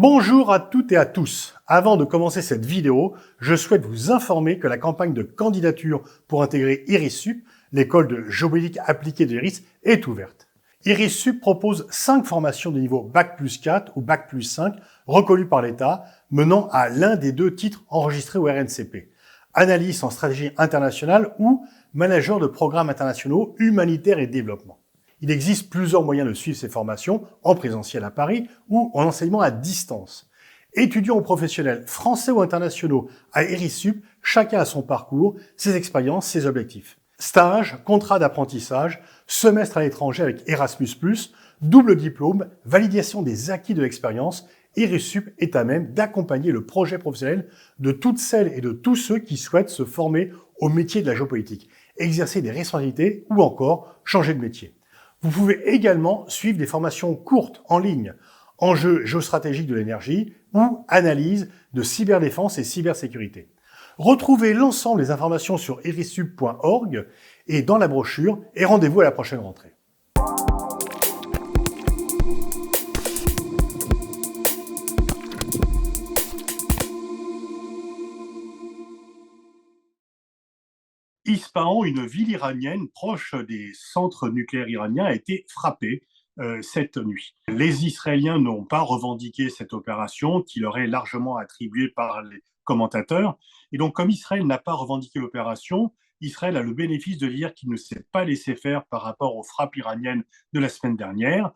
Bonjour à toutes et à tous. Avant de commencer cette vidéo, je souhaite vous informer que la campagne de candidature pour intégrer IRISSUP, l'école de géopolitique appliquée de l'IRIS, est ouverte. IRISSUP propose 5 formations de niveau Bac+4 ou Bac+5 reconnues par l'État, menant à l'un des 2 titres enregistrés au RNCP. Analyste en stratégie internationale ou manager de programmes internationaux humanitaires et développement. Il existe plusieurs moyens de suivre ces formations, en présentiel à Paris ou en enseignement à distance. Étudiants ou professionnels, français ou internationaux, à IRISSUP, chacun a son parcours, ses expériences, ses objectifs. Stage, contrat d'apprentissage, semestre à l'étranger avec Erasmus+, double diplôme, validation des acquis de l'expérience, IRISSUP est à même d'accompagner le projet professionnel de toutes celles et de tous ceux qui souhaitent se former au métier de la géopolitique, exercer des responsabilités ou encore changer de métier. Vous pouvez également suivre des formations courtes en ligne, enjeux géostratégiques de l'énergie ou analyse de cyberdéfense et cybersécurité. Retrouvez l'ensemble des informations sur irissup.org et dans la brochure et rendez-vous à la prochaine rentrée. Ispahan, une ville iranienne proche des centres nucléaires iraniens, a été frappée cette nuit. Les Israéliens n'ont pas revendiqué cette opération qui leur est largement attribuée par les commentateurs. Et donc, comme Israël n'a pas revendiqué l'opération, Israël a le bénéfice de dire qu'il ne s'est pas laissé faire par rapport aux frappes iraniennes de la semaine dernière,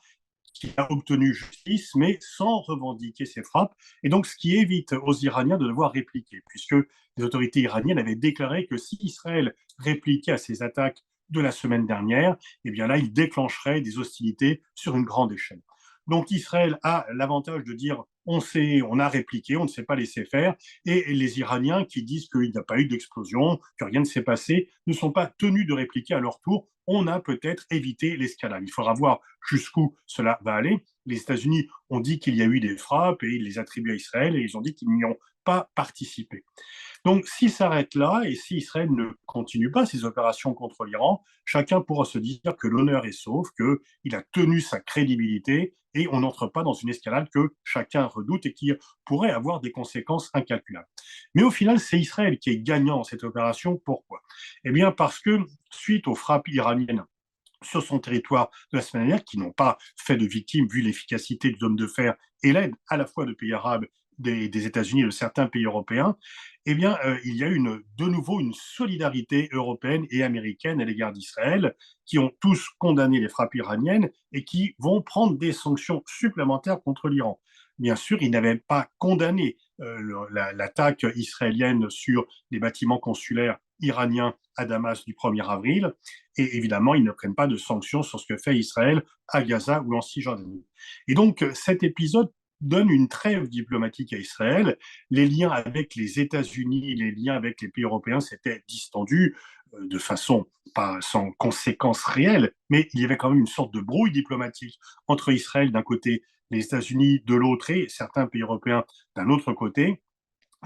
qui a obtenu justice, mais sans revendiquer ses frappes. Et donc, ce qui évite aux Iraniens de devoir répliquer, puisque les autorités iraniennes avaient déclaré que si Israël répliquait à ces attaques de la semaine dernière, eh bien là, il déclencherait des hostilités sur une grande échelle. Donc Israël a l'avantage de dire on a répliqué, on ne s'est pas laissé faire, et les Iraniens qui disent qu'il n'y a pas eu d'explosion, que rien ne s'est passé, ne sont pas tenus de répliquer à leur tour. On a peut-être évité l'escalade. Il faudra voir jusqu'où cela va aller. Les États-Unis ont dit qu'il y a eu des frappes et ils les attribuent à Israël et ils ont dit qu'ils n'y ont pas participé. Donc, s'il s'arrête là et si Israël ne continue pas ses opérations contre l'Iran, chacun pourra se dire que l'honneur est sauf, qu'il a tenu sa crédibilité et on n'entre pas dans une escalade que chacun redoute et qui pourrait avoir des conséquences incalculables. Mais au final, c'est Israël qui est gagnant dans cette opération. Pourquoi? Eh bien, parce que suite aux frappes iraniennes sur son territoire de la semaine dernière, qui n'ont pas fait de victimes vu l'efficacité des hommes de fer et l'aide à la fois de pays arabes, des États-Unis et de certains pays européens, eh bien, il y a de nouveau une solidarité européenne et américaine à l'égard d'Israël, qui ont tous condamné les frappes iraniennes et qui vont prendre des sanctions supplémentaires contre l'Iran. Bien sûr, ils n'avaient pas condamné l'attaque israélienne sur les bâtiments consulaires iraniens à Damas du 1er avril, et évidemment, ils ne prennent pas de sanctions sur ce que fait Israël à Gaza ou en Cisjordanie. Et donc, cet épisode donne une trêve diplomatique à Israël. Les liens avec les États-Unis, les liens avec les pays européens s'étaient distendus de façon pas sans conséquences réelles, mais il y avait quand même une sorte de brouille diplomatique entre Israël d'un côté, les États-Unis de l'autre et certains pays européens d'un autre côté.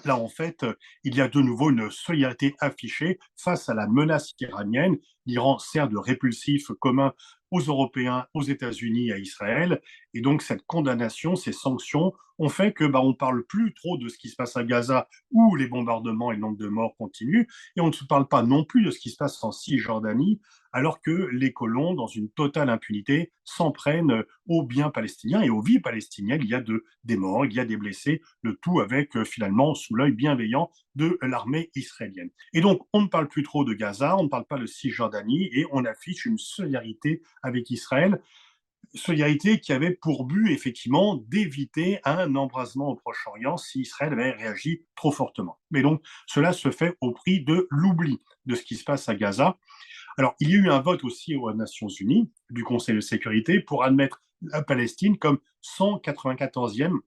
Là, en fait, il y a de nouveau une solidarité affichée face à la menace iranienne. L'Iran sert de répulsif commun aux Européens, aux États-Unis, à Israël. Et donc, cette condamnation, ces sanctions ont fait que on ne parle plus trop de ce qui se passe à Gaza, où les bombardements et le nombre de morts continuent. Et on ne se parle pas non plus de ce qui se passe en Cisjordanie, alors que les colons, dans une totale impunité, s'en prennent aux biens palestiniens et aux vies palestiniennes. Il y a des morts, il y a des blessés, le tout avec finalement sous l'œil bienveillant de l'armée israélienne. Et donc, on ne parle plus trop de Gaza, on ne parle pas de Cisjordanie et on affiche une solidarité avec Israël, solidarité qui avait pour but effectivement d'éviter un embrasement au Proche-Orient si Israël avait réagi trop fortement. Mais donc, cela se fait au prix de l'oubli de ce qui se passe à Gaza. Alors, il y a eu un vote aussi aux Nations Unies du Conseil de sécurité pour admettre la Palestine comme 194e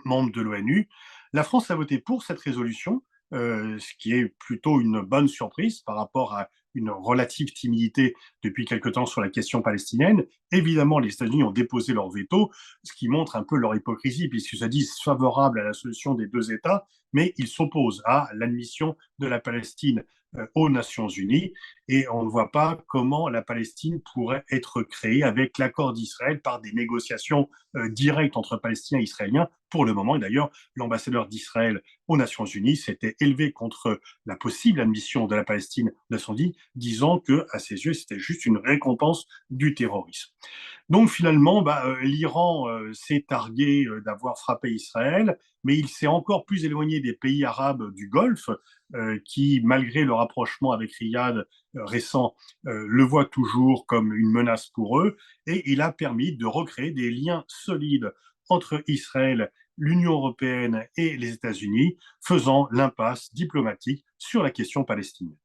membre de l'ONU. La France a voté pour cette résolution, ce qui est plutôt une bonne surprise par rapport à une relative timidité depuis quelque temps sur la question palestinienne. Évidemment, les États-Unis ont déposé leur veto, ce qui montre un peu leur hypocrisie, puisqu'ils se disent favorables à la solution des 2 États, mais ils s'opposent à l'admission de la Palestine aux Nations Unies, et on ne voit pas comment la Palestine pourrait être créée avec l'accord d'Israël par des négociations directes entre Palestiniens et Israéliens pour le moment. Et d'ailleurs, l'ambassadeur d'Israël aux Nations Unies s'était élevé contre la possible admission de la Palestine aux Nations Unies, disant que, à ses yeux, c'était juste une récompense du terrorisme. Donc finalement, l'Iran s'est targué d'avoir frappé Israël, mais il s'est encore plus éloigné des pays arabes du Golfe, qui, malgré le rapprochement avec Riyad récent, le voient toujours comme une menace pour eux, et il a permis de recréer des liens solides entre Israël, l'Union européenne et les États-Unis, faisant l'impasse diplomatique sur la question palestinienne.